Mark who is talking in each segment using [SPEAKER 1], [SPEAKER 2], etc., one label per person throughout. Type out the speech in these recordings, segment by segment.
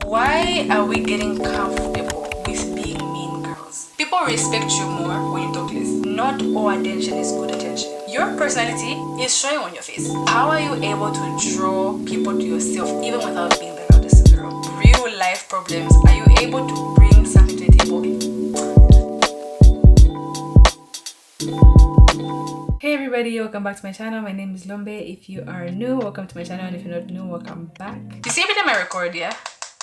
[SPEAKER 1] Why are we getting comfortable with being mean girls? People respect you more when you talk less. Not all attention is good attention. Your personality is showing on your face. How are you able to draw people to yourself even without being the loudest in the room? Real life problems. Are you able to bring something to the table? Hey everybody, welcome back to my channel. My name is Lombe. If you are new, welcome to my channel, and if you're not new, welcome back. You see every time I record, yeah?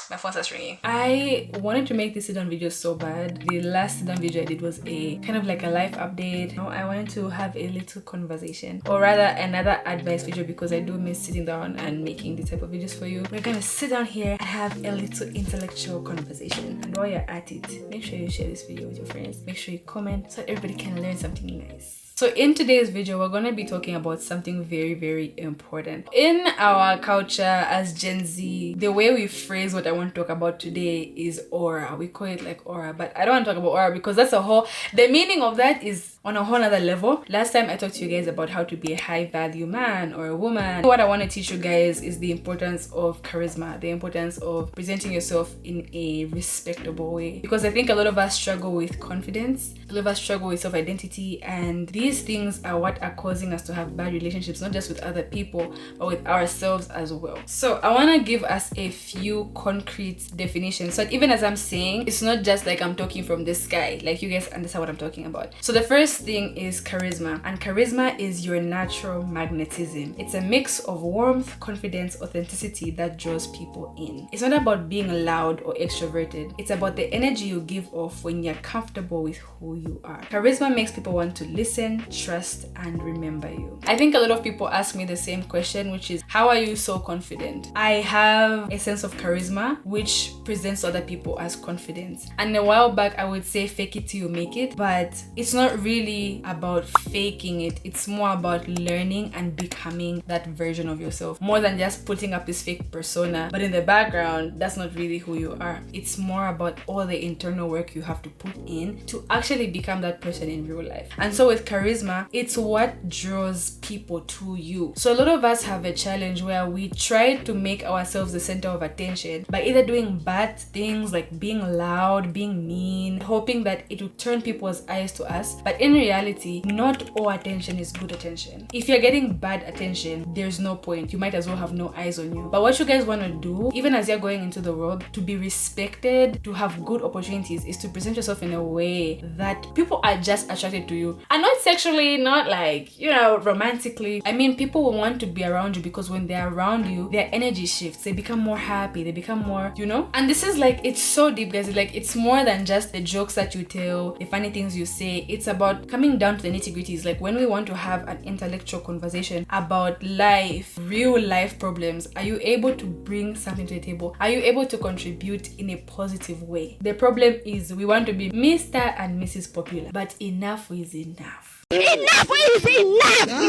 [SPEAKER 1] My phone starts ringing. I wanted to make this sit-down video so bad. The last sit-down video I did was a kind of like a life update. Now I wanted to have a little conversation, or rather another advice video, because I do miss sitting down and making this type of videos for you. We're gonna sit down here and have a little intellectual conversation. And while you're at it, make sure you share this video with your friends. Make sure you comment so everybody can learn something nice. So in today's video, we're going to be talking about something very, very important. In our culture as Gen Z, the way we phrase what I want to talk about today is aura. We call it like aura, but I don't want to talk about aura because that's the meaning of that is on a whole other level. Last time I talked to you guys about how to be a high value man or a woman. What I want to teach you guys is the importance of charisma, the importance of presenting yourself in a respectable way. Because I think a lot of us struggle with confidence, a lot of us struggle with self-identity, and these things are what are causing us to have bad relationships, not just with other people, but with ourselves as well. So I want to give us a few concrete definitions, so that even as I'm saying, it's not just like I'm talking from the sky, like you guys understand what I'm talking about. So the first thing is charisma, and charisma is your natural magnetism. It's a mix of warmth, confidence, authenticity that draws people in. It's not about being loud or extroverted. It's about the energy you give off when you're comfortable with who you are. Charisma makes people want to listen, trust, and remember you. I think a lot of people ask me the same question, which is, how are you so confident? I have a sense of charisma which presents other people as confidence, and a while back I would say fake it till you make it, but it's not really about faking it. It's more about learning and becoming that version of yourself, more than just putting up this fake persona, but in the background that's not really who you are. It's more about all the internal work you have to put in to actually become that person in real life. And so with charisma, it's what draws people to you. So a lot of us have a challenge where we try to make ourselves the center of attention by either doing bad things like being loud, being mean, hoping that it will turn people's eyes to us. But in reality, not all attention is good attention. If you're getting bad attention, there's no point. You might as well have no eyes on you. But what you guys want to do, even as you're going into the world, to be respected, to have good opportunities, is to present yourself in a way that people are just attracted to you. And not sexually, not like, you know, romantically. I mean, people will want to be around you because when they're around you, their energy shifts. They become more happy. They become more, you know? And this is like, it's so deep, guys. It's more than just the jokes that you tell, the funny things you say. It's about coming down to the nitty-gritties. Like when we want to have an intellectual conversation about life, real life problems, are you able to bring something to the table? Are you able to contribute in a positive way? The problem is we want to be Mr. and Mrs. Popular, but enough is enough. Enough is enough!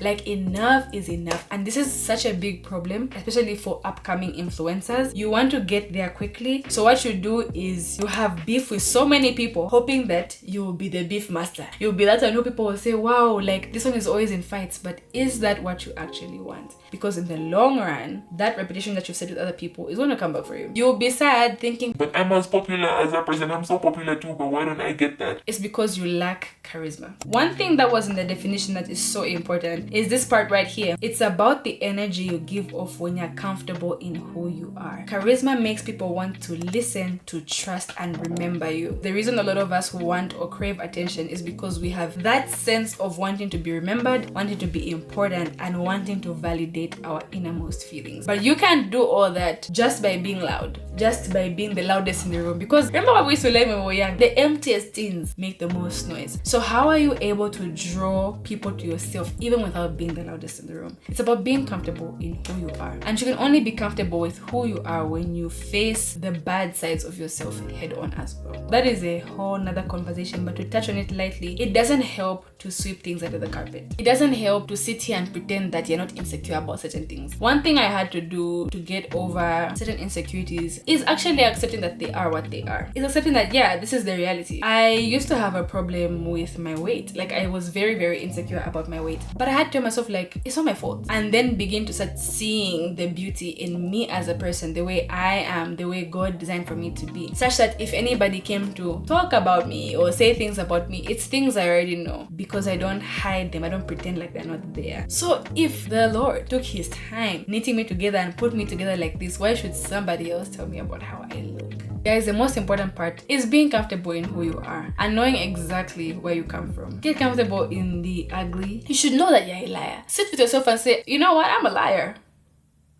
[SPEAKER 1] Like enough is enough. And this is such a big problem, especially for upcoming influencers. You want to get there quickly, so what you do is you have beef with so many people, hoping that you will be the beef master. You'll be that one who people will say, wow, like this one is always in fights. But is that what you actually want? Because in the long run, that reputation that you've set with other people is going to come back for you. You'll be sad thinking, but I'm as popular as that person. I'm so popular too, but why don't I get that? It's because you lack charisma. One thing that was in the definition that is so important is this part right here. It's about the energy you give off when you're comfortable in who you are. Charisma makes people want to listen, to trust, and remember you. The reason a lot of us want or crave attention is because we have that sense of wanting to be remembered, wanting to be important, and wanting to validate our innermost feelings. But you can't do all that just by being loud, just by being the loudest in the room. Because remember what we used to learn when we were young? The emptiest things make the most noise. So how are you able to draw people to yourself even without being the loudest in the room? It's about being comfortable in who you are. And you can only be comfortable with who you are when you face the bad sides of yourself head on as well. That is a whole nother conversation, but to touch on it lightly, it doesn't help to sweep things under the carpet. It doesn't help to sit here and pretend that you're not insecure about certain things. One thing I had to do to get over certain insecurities is actually accepting that they are what they are. It's accepting that, yeah, this is the reality. I used to have a problem with my weight. Like, I was very, very insecure about my weight. But I had to tell myself, like, it's not my fault. And then begin to start seeing the beauty in me as a person, the way I am, the way God designed for me to be. Such that if anybody came to talk about me or say things about me, it's things I already know because I don't hide them. I don't pretend like they're not there. So if the Lord took his time knitting me together and put me together like this, why should somebody else tell me about how I look? Guys, the most important part is being comfortable in who you are and knowing exactly where you come from. Get comfortable in the ugly. You should know that you're a liar. Sit with yourself and say, you know what, I'm a liar.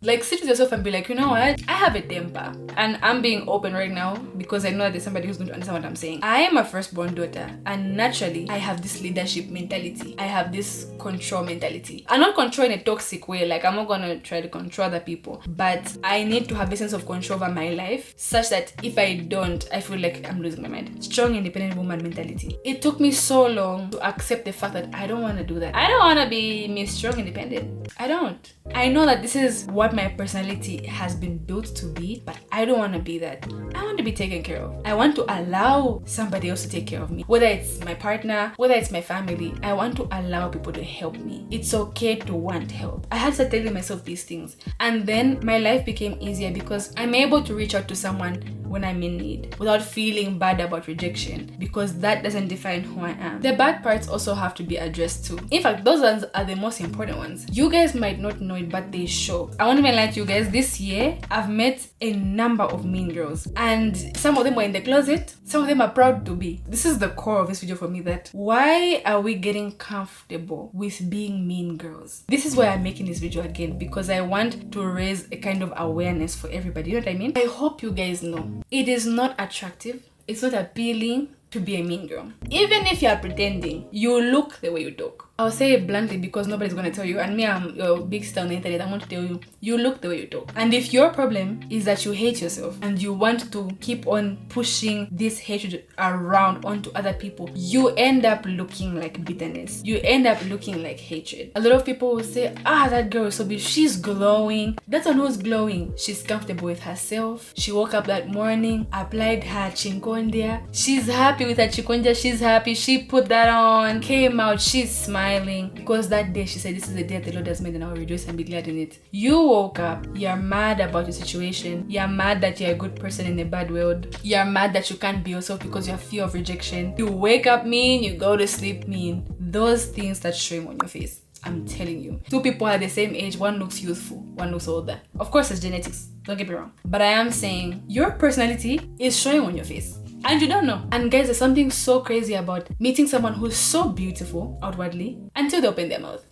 [SPEAKER 1] Like, sit with yourself and be like, you know what, I have a temper. And I'm being open right now because I know that there's somebody who's going to understand what I'm saying. I am a firstborn daughter, and naturally I have this leadership mentality. I have this control mentality. I'm not control in a toxic way, like I'm not gonna try to control other people, but I need to have a sense of control over my life such that if I don't, I feel like I'm losing my mind. Strong independent woman mentality. It took me so long to accept the fact that I don't want to do that. I don't want to be Miss Strong Independent. I don't. I know that this is what my personality has been built to be, but I don't want to be that. I want to be taken care of. I want to allow somebody else to take care of me. Whether it's my partner, whether it's my family, I want to allow people to help me. It's okay to want help. I had to start telling myself these things. And then my life became easier because I'm able to reach out to someone when I'm in need without feeling bad about rejection, because that doesn't define who I am. The bad parts also have to be addressed too. In fact, those ones are the most important ones. You guys might not know it, but they show. I won't even lie to you guys, this year I've met a number of mean girls, and some of them were in the closet, some of them are proud to be. This is the core of this video for me, that why are we getting comfortable with being mean girls? This is why I'm making this video again, because I want to raise a kind of awareness for everybody. You know what I mean? I hope you guys know it is not attractive, it's not appealing to be a mean girl. Even if you are pretending, you look the way you talk. I'll say it bluntly because nobody's gonna tell you, and me, I'm your big star on the internet. I want to tell you, you look the way you talk. And if your problem is that you hate yourself and you want to keep on pushing this hatred around onto other people, you end up looking like bitterness. You end up looking like hatred. A lot of people will say, that girl is so beautiful, she's glowing. That's one who's glowing. She's comfortable with herself. She woke up that morning, applied her chinkondia. She's happy with her chikonja. She's happy. She put that on, came out, she's smiling. Because that day she said, this is the day the Lord has made and I will rejoice and be glad in it. You woke up, you're mad about your situation, you're mad that you're a good person in a bad world, you're mad that you can't be yourself because you have fear of rejection. You wake up mean, you go to sleep mean. Those things that shame on your face. I'm telling you. Two people are the same age, one looks youthful, one looks older. Of course it's genetics, don't get me wrong, but I am saying your personality is showing on your face. And you don't know. And guys, there's something so crazy about meeting someone who's so beautiful outwardly until they open their mouth.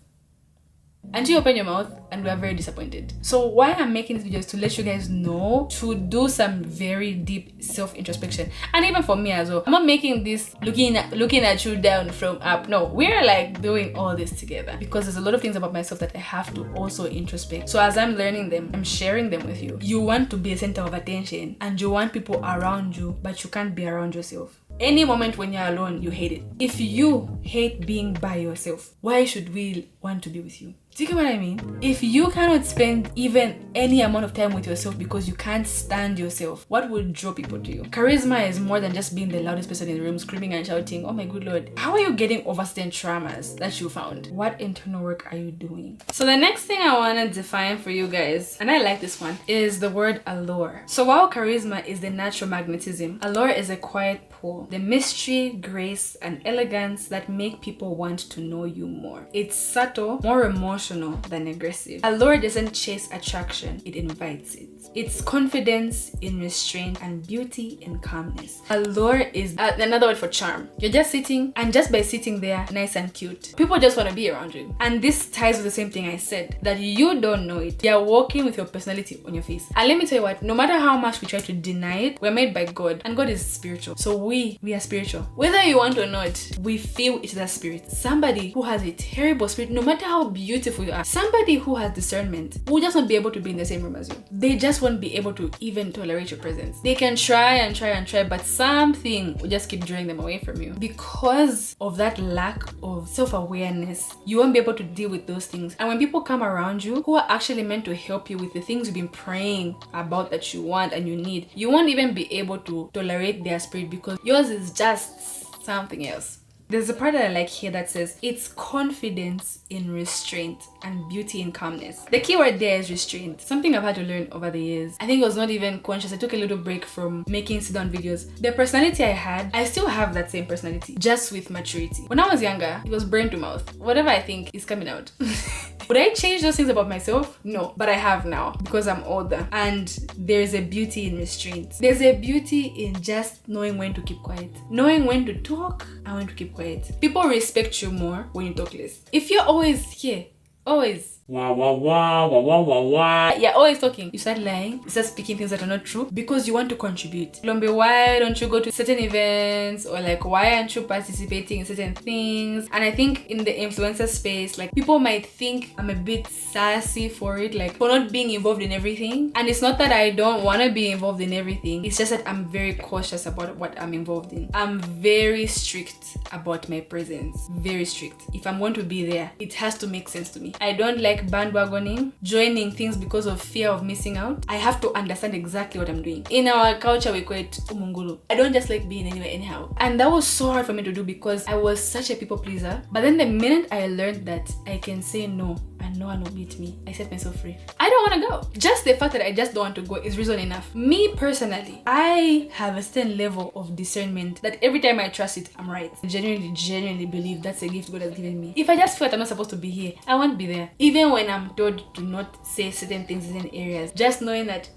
[SPEAKER 1] Until you open your mouth and we are very disappointed. So why I'm making these videos, to let you guys know to do some very deep self-introspection. And even for me as well, I'm not making this looking at you down from up. No, we're like doing all this together because there's a lot of things about myself that I have to also introspect. So as I'm learning them, I'm sharing them with you. You want to be a center of attention and you want people around you, but you can't be around yourself. Any moment when you're alone, you hate it. If you hate being by yourself, why should we want to be with you? Do you get what I mean? If you cannot spend even any amount of time with yourself because you can't stand yourself, what will draw people to you? Charisma is more than just being the loudest person in the room, screaming and shouting. Oh my good Lord. How are you getting over certain traumas that you found? What internal work are you doing? So the next thing I want to define for you guys, and I like this one, is the word allure. So while charisma is the natural magnetism, allure is a quiet pull. The mystery, grace, and elegance that make people want to know you more. It's subtle, more emotional than aggressive. Allure doesn't chase attraction, it invites it. It's confidence in restraint and beauty in calmness. Allure is another word for charm. You're just sitting, and just by sitting there nice and cute, people just want to be around you. And this ties with the same thing I said, that you don't know it. You're walking with your personality on your face. And let me tell you what, no matter how much we try to deny it, we're made by God, and God is spiritual. So we are spiritual. Whether you want or not, we feel it is a spirit. Somebody who has a terrible spirit, no matter how beautiful beautiful you are. Somebody who has discernment will just not be able to be in the same room as you. They just won't be able to even tolerate your presence. They can try and try and try, but something will just keep drawing them away from you. Because of that lack of self-awareness, you won't be able to deal with those things. And when people come around you who are actually meant to help you with the things you've been praying about that you want and you need, you won't even be able to tolerate their spirit because yours is just something else. There's a part that I like here that says, it's confidence in restraint and beauty in calmness. The key word there is restraint. Something I've had to learn over the years. I think I was not even conscious. I took a little break from making sit-down videos. The personality I had, I still have that same personality, just with maturity. When I was younger, it was brain to mouth. Whatever I think is coming out. Would I change those things about myself? No, but I have now because I'm older. And there's a beauty in restraint. There's a beauty in just knowing when to keep quiet. Knowing when to talk and when to keep quiet. People respect you more when you talk less. If you're always here, always wah wah wah wah wah wah wah, you're always talking, you start lying, you start speaking things that are not true because you want to contribute. Lombe, why don't you go to certain events, or like why aren't you participating in certain things? And I think in the influencer space, like people might think I'm a bit sassy for it, like for not being involved in everything. And it's not that I don't want to be involved in everything, it's just that I'm very cautious about what I'm involved in. I'm very strict about my presence, very strict. If I'm going to be there, it has to make sense to me. I don't like bandwagoning, joining things because of fear of missing out. I have to understand exactly what I'm doing. In our culture, we call it umungulu. I don't just like being anywhere anyhow. And that was so hard for me to do because I was such a people pleaser. But then the minute I learned that I can say no, and no one will beat me, I set myself free. I don't want to go. Just the fact that I just don't want to go is reason enough. Me personally, I have a certain level of discernment that every time I trust it, I'm right. I genuinely believe that's a gift God has given me. If I just feel like I'm not supposed to be here, I won't be there. Even when I'm told to not say certain things in certain areas, just knowing that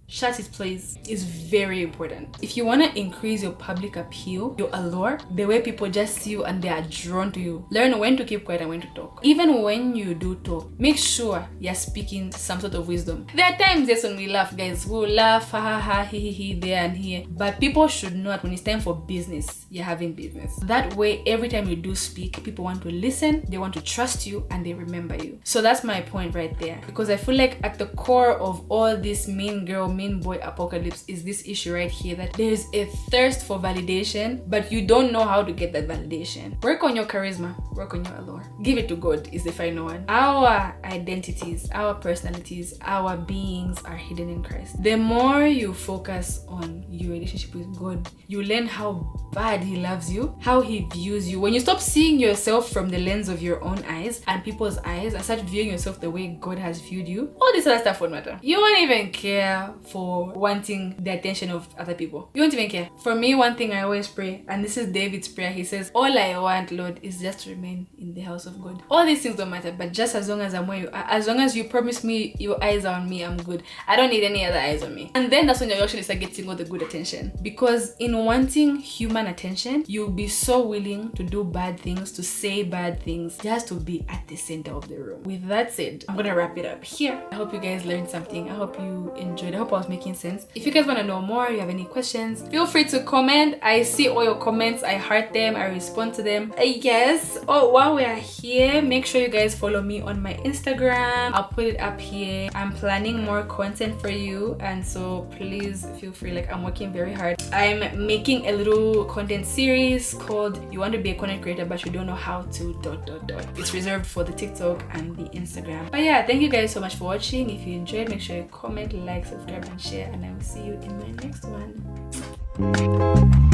[SPEAKER 1] shut it please is very important. If you want to increase your public appeal, your allure, the way people just see you and they are drawn to you, learn when to keep quiet and when to talk. Even when you do talk, make sure you're speaking some sort of wisdom. There are times, yes, when we laugh, guys, we'll laugh, ha ha ha, he, there and here. But people should know that when it's time for business, you're having business. That way, every time you do speak, people want to listen, they want to trust you, and they remember you. So that's my point right there. Because I feel like at the core of all this mean girl, mean boy apocalypse is this issue right here, that there's a thirst for validation, but you don't know how to get that validation. Work on your charisma, work on your allure. Give it to God is the final one. Our identities, our personalities, our beings are hidden in Christ. The more you focus on your relationship with God, you learn how bad He loves you, how He views you. When you stop seeing yourself from the lens of your own eyes and people's eyes and start viewing yourself the way God has viewed you, all this other stuff won't matter. You won't even care for wanting the attention of other people. You won't even care. For me, one thing I always pray, and this is David's prayer, he says, all I want, Lord, is just to remain in the house of God. All these things don't matter, but just as long as I'm where you are, as long as you promise me your eyes are on me, I'm good. I don't need any other eyes on me. And then that's when you actually start getting all the good attention. Because in wanting human attention, you'll be so willing to do bad things, to say bad things, just to be at the center of the room. With that said, I'm gonna wrap it up here. I hope you guys learned something. I hope you enjoyed. I hope I was making sense. If you guys want to know more, you have any questions, feel free to comment. I see all your comments, I heart them, I respond to them. Yes. Oh, while we are here, make sure you guys follow me on my Instagram. I'll put it up here. I'm planning more content for you, and so please feel free. Like, I'm working very hard. I'm making a little content series called You Want to Be a Content Creator But You Don't Know How to ... It's reserved for the TikTok and the Instagram. But yeah, thank you guys so much for watching. If you enjoyed, make sure you comment, like, subscribe and share, and I will see you in my next one.